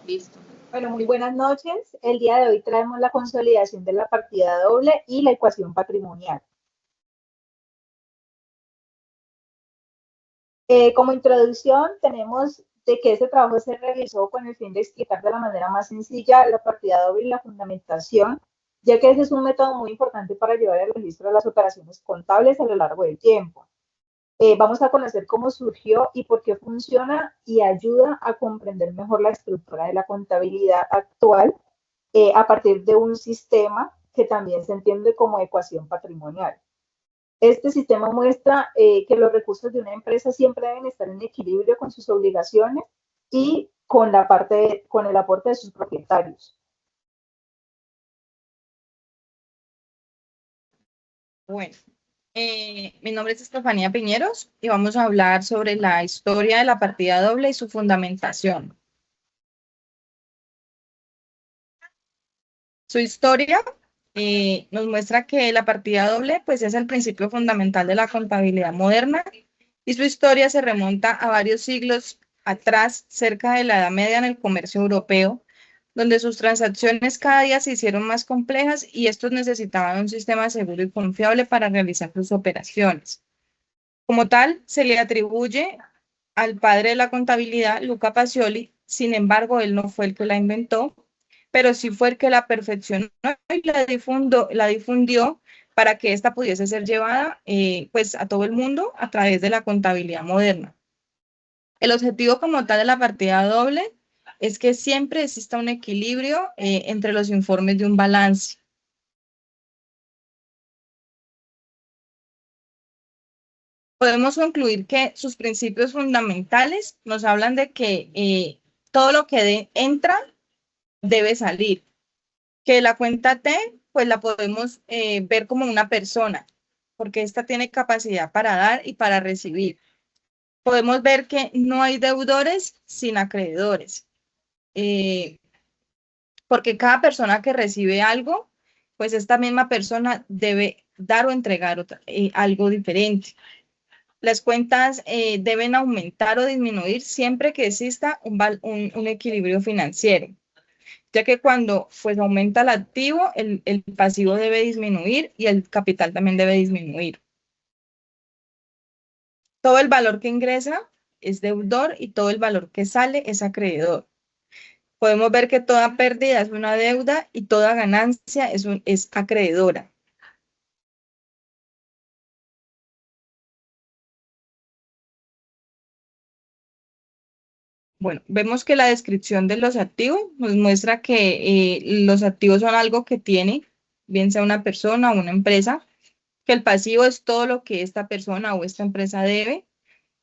Listo. Bueno, muy buenas noches. El día de hoy traemos la consolidación de la partida doble y la ecuación patrimonial. Como introducción, tenemos de que este trabajo se realizó con el fin de explicar de la manera más sencilla la partida doble y la fundamentación, ya que ese es un método muy importante para llevar el registro de las operaciones contables a lo largo del tiempo. Vamos a conocer cómo surgió y por qué funciona y ayuda a comprender mejor la estructura de la contabilidad actual a partir de un sistema que también se entiende como ecuación patrimonial. Este sistema muestra que los recursos de una empresa siempre deben estar en equilibrio con sus obligaciones y con con el aporte de sus propietarios. Bueno, mi nombre es Estefanía Piñeros y vamos a hablar sobre la historia de la partida doble y su fundamentación. Su historia nos muestra que la partida doble pues, es el principio fundamental de la contabilidad moderna y su historia se remonta a varios siglos atrás, cerca de la Edad Media en el comercio europeo, donde sus transacciones cada día se hicieron más complejas y estos necesitaban un sistema seguro y confiable para realizar sus operaciones. Como tal, se le atribuye al padre de la contabilidad, Luca Pacioli. Sin embargo, él no fue el que la inventó, pero sí fue el que la perfeccionó y la difundió para que ésta pudiese ser llevada pues, a todo el mundo a través de la contabilidad moderna. El objetivo como tal de la partida doble es que siempre exista un equilibrio entre los informes de un balance. Podemos concluir que sus principios fundamentales nos hablan de que todo lo que entra debe salir, que la cuenta T pues la podemos ver como una persona, porque esta tiene capacidad para dar y para recibir. Podemos ver que no hay deudores sin acreedores, porque cada persona que recibe algo, pues esta misma persona debe dar o entregar algo diferente. Las cuentas deben aumentar o disminuir siempre que exista un equilibrio financiero, ya que cuando pues, aumenta el activo, el pasivo debe disminuir y el capital también debe disminuir. Todo el valor que ingresa es deudor y todo el valor que sale es acreedor. Podemos ver que toda pérdida es una deuda y toda ganancia es acreedora. Bueno, vemos que la descripción de los activos nos muestra que los activos son algo que tiene, bien sea una persona o una empresa, que el pasivo es todo lo que esta persona o esta empresa debe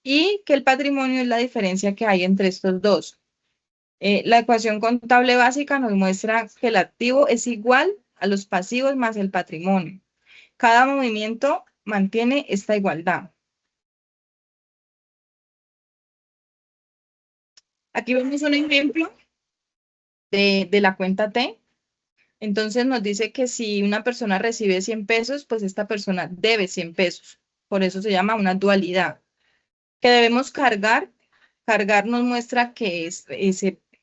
y que el patrimonio es la diferencia que hay entre estos dos. La ecuación contable básica nos muestra que el activo es igual a los pasivos más el patrimonio. Cada movimiento mantiene esta igualdad. Aquí vemos un ejemplo de la cuenta T. Entonces nos dice que si una persona recibe 100 pesos, pues esta persona debe 100 pesos. Por eso se llama una dualidad. Que debemos cargar. Cargar nos muestra que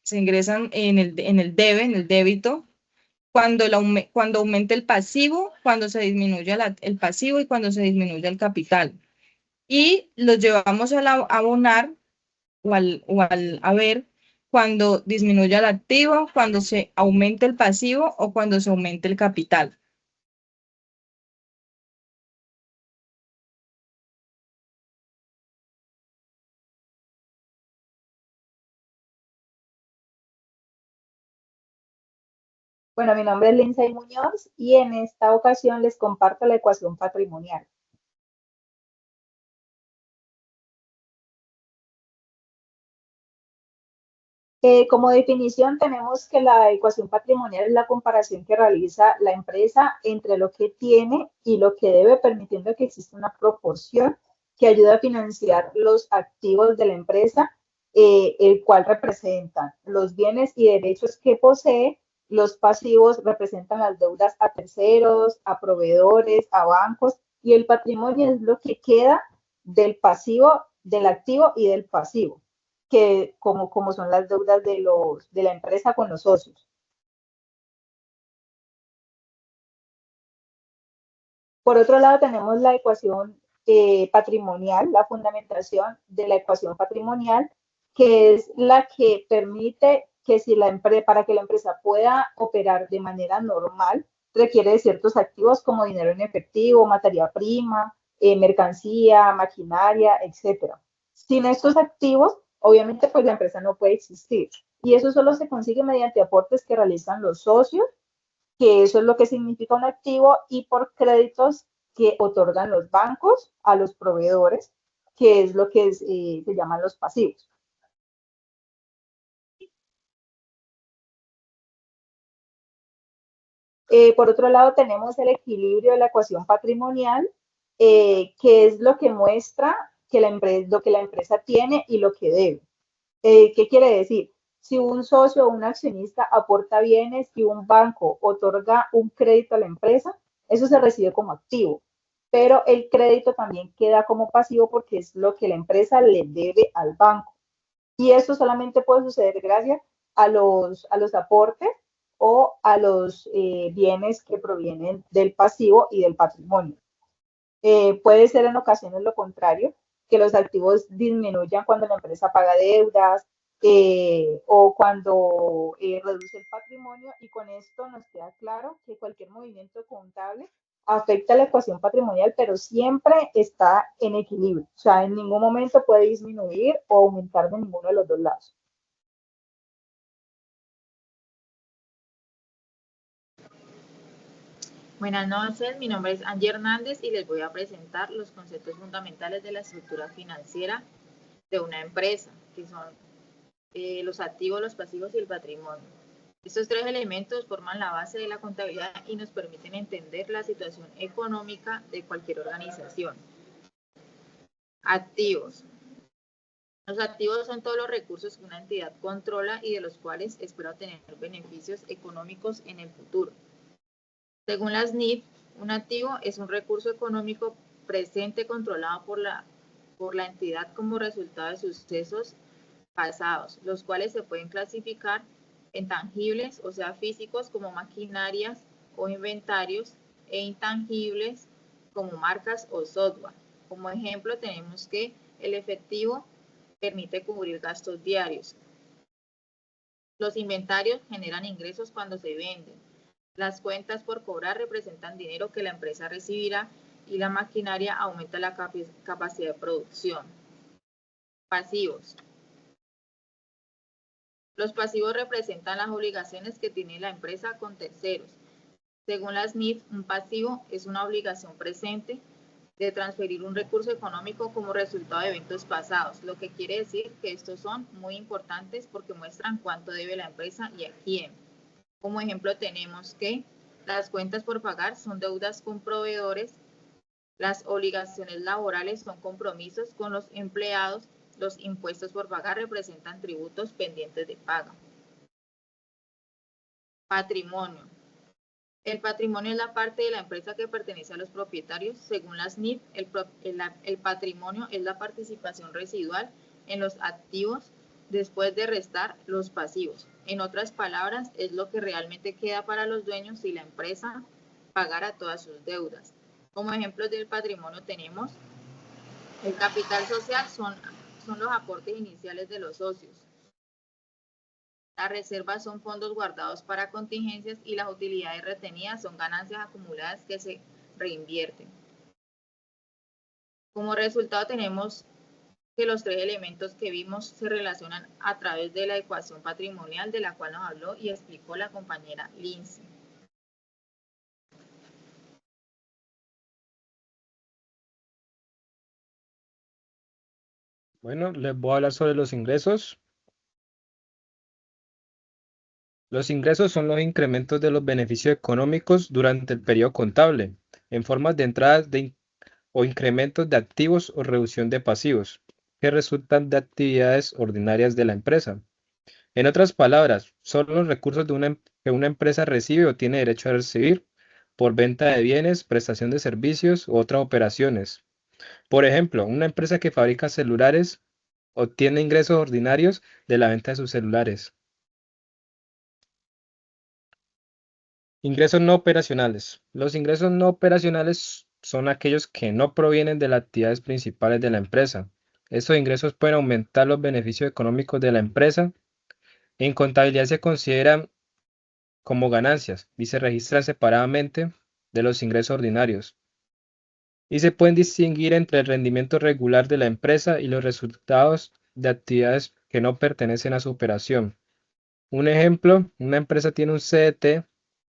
se ingresan en el debe, en el débito, cuando aumenta el pasivo, cuando se disminuye el pasivo y cuando se disminuye el capital. Y los llevamos a abonar o al haber cuando disminuye el activo, cuando se aumenta el pasivo o cuando se aumenta el capital. Bueno, mi nombre es Lindsay Muñoz y en esta ocasión les comparto la ecuación patrimonial. Como definición tenemos que la ecuación patrimonial es la comparación que realiza la empresa entre lo que tiene y lo que debe, permitiendo que exista una proporción que ayuda a financiar los activos de la empresa, el cual representan los bienes y derechos que posee, los pasivos representan las deudas a terceros, a proveedores, a bancos, y el patrimonio es lo que queda del pasivo, del activo y del pasivo. que como son las deudas de la empresa con los socios. Por otro lado, tenemos la ecuación patrimonial, la fundamentación de la ecuación patrimonial, que es la que permite que si para que la empresa pueda operar de manera normal, requiere de ciertos activos como dinero en efectivo, materia prima, mercancía, maquinaria, etcétera. Sin estos activos, obviamente, pues la empresa no puede existir. Y eso solo se consigue mediante aportes que realizan los socios, que eso es lo que significa un activo, y por créditos que otorgan los bancos a los proveedores, que es lo que se llaman los pasivos. Por otro lado, tenemos el equilibrio de la ecuación patrimonial, que es lo que muestra lo que la empresa tiene y lo que debe. ¿Qué quiere decir? Si un socio o un accionista aporta bienes y un banco otorga un crédito a la empresa, eso se recibe como activo. Pero el crédito también queda como pasivo porque es lo que la empresa le debe al banco. Y eso solamente puede suceder gracias a los aportes o a los bienes que provienen del pasivo y del patrimonio. Puede ser en ocasiones lo contrario, que los activos disminuyan cuando la empresa paga deudas o cuando reduce el patrimonio, y con esto nos queda claro que cualquier movimiento contable afecta la ecuación patrimonial, pero siempre está en equilibrio. O sea, en ningún momento puede disminuir o aumentar de ninguno de los dos lados. Buenas noches, mi nombre es Angie Hernández y les voy a presentar los conceptos fundamentales de la estructura financiera de una empresa, que son los activos, los pasivos y el patrimonio. Estos tres elementos forman la base de la contabilidad y nos permiten entender la situación económica de cualquier organización. Activos. Los activos son todos los recursos que una entidad controla y de los cuales espera obtener beneficios económicos en el futuro. Según las NIF, un activo es un recurso económico presente controlado por la entidad como resultado de sucesos pasados, los cuales se pueden clasificar en tangibles, o sea, físicos, como maquinarias o inventarios, e intangibles, como marcas o software. Como ejemplo, tenemos que el efectivo permite cubrir gastos diarios. Los inventarios generan ingresos cuando se venden. Las cuentas por cobrar representan dinero que la empresa recibirá y la maquinaria aumenta la capacidad de producción. Pasivos. Los pasivos representan las obligaciones que tiene la empresa con terceros. Según las NIF, un pasivo es una obligación presente de transferir un recurso económico como resultado de eventos pasados, lo que quiere decir que estos son muy importantes porque muestran cuánto debe la empresa y a quién. Como ejemplo tenemos que las cuentas por pagar son deudas con proveedores, las obligaciones laborales son compromisos con los empleados, los impuestos por pagar representan tributos pendientes de paga. Patrimonio. El patrimonio es la parte de la empresa que pertenece a los propietarios. Según las NIF, el patrimonio es la participación residual en los activos después de restar los pasivos. En otras palabras, es lo que realmente queda para los dueños si la empresa pagara todas sus deudas. Como ejemplos del patrimonio tenemos el capital social, son los aportes iniciales de los socios. Las reservas son fondos guardados para contingencias y las utilidades retenidas son ganancias acumuladas que se reinvierten. Como resultado tenemos que los tres elementos que vimos se relacionan a través de la ecuación patrimonial de la cual nos habló y explicó la compañera Lindsay. Bueno, les voy a hablar sobre los ingresos. Los ingresos son los incrementos de los beneficios económicos durante el periodo contable, en formas de entradas o incrementos de activos o reducción de pasivos, que resultan de actividades ordinarias de la empresa. En otras palabras, son los recursos que una empresa recibe o tiene derecho a recibir por venta de bienes, prestación de servicios u otras operaciones. Por ejemplo, una empresa que fabrica celulares obtiene ingresos ordinarios de la venta de sus celulares. Ingresos no operacionales. Los ingresos no operacionales son aquellos que no provienen de las actividades principales de la empresa. Estos ingresos pueden aumentar los beneficios económicos de la empresa. En contabilidad se consideran como ganancias y se registran separadamente de los ingresos ordinarios. Y se pueden distinguir entre el rendimiento regular de la empresa y los resultados de actividades que no pertenecen a su operación. Un ejemplo, una empresa tiene un CDT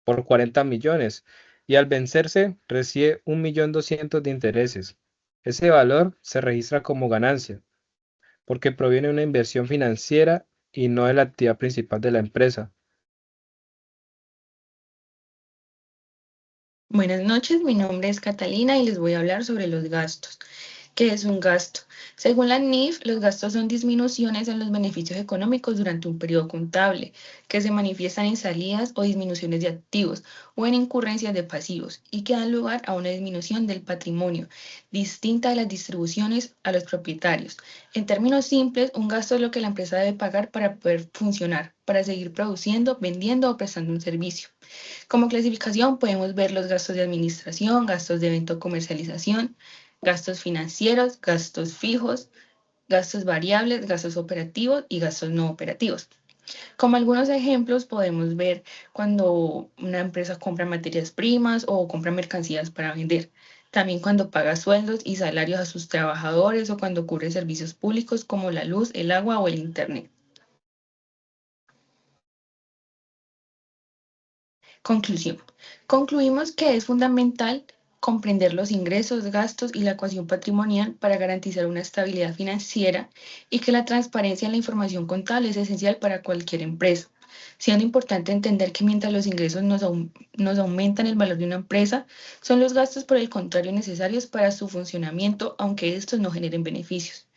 por 40 millones y al vencerse recibe 1.200.000 de intereses. Ese valor se registra como ganancia porque proviene de una inversión financiera y no de la actividad principal de la empresa. Buenas noches, mi nombre es Catalina y les voy a hablar sobre los gastos. ¿Qué es un gasto? Según la NIF, los gastos son disminuciones en los beneficios económicos durante un periodo contable, que se manifiestan en salidas o disminuciones de activos o en incurrencias de pasivos y que dan lugar a una disminución del patrimonio, distinta de las distribuciones a los propietarios. En términos simples, un gasto es lo que la empresa debe pagar para poder funcionar, para seguir produciendo, vendiendo o prestando un servicio. Como clasificación podemos ver los gastos de administración, gastos de venta o comercialización, gastos financieros, gastos fijos, gastos variables, gastos operativos y gastos no operativos. Como algunos ejemplos podemos ver cuando una empresa compra materias primas o compra mercancías para vender. También cuando paga sueldos y salarios a sus trabajadores o cuando cubre servicios públicos como la luz, el agua o el internet. Conclusión. Concluimos que es fundamental comprender los ingresos, gastos y la ecuación patrimonial para garantizar una estabilidad financiera y que la transparencia en la información contable es esencial para cualquier empresa, siendo importante entender que mientras los ingresos nos aumentan el valor de una empresa, son los gastos por el contrario necesarios para su funcionamiento, aunque estos no generen beneficios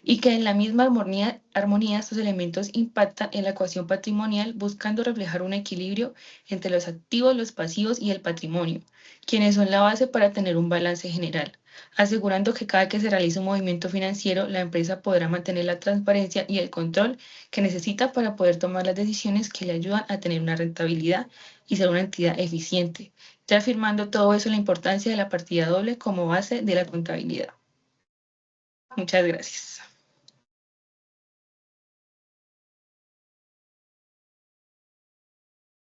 y que en la misma armonía estos elementos impactan en la ecuación patrimonial buscando reflejar un equilibrio entre los activos, los pasivos y el patrimonio, quienes son la base para tener un balance general, asegurando que cada que se realice un movimiento financiero, la empresa podrá mantener la transparencia y el control que necesita para poder tomar las decisiones que le ayudan a tener una rentabilidad y ser una entidad eficiente, reafirmando todo eso la importancia de la partida doble como base de la contabilidad. Muchas gracias.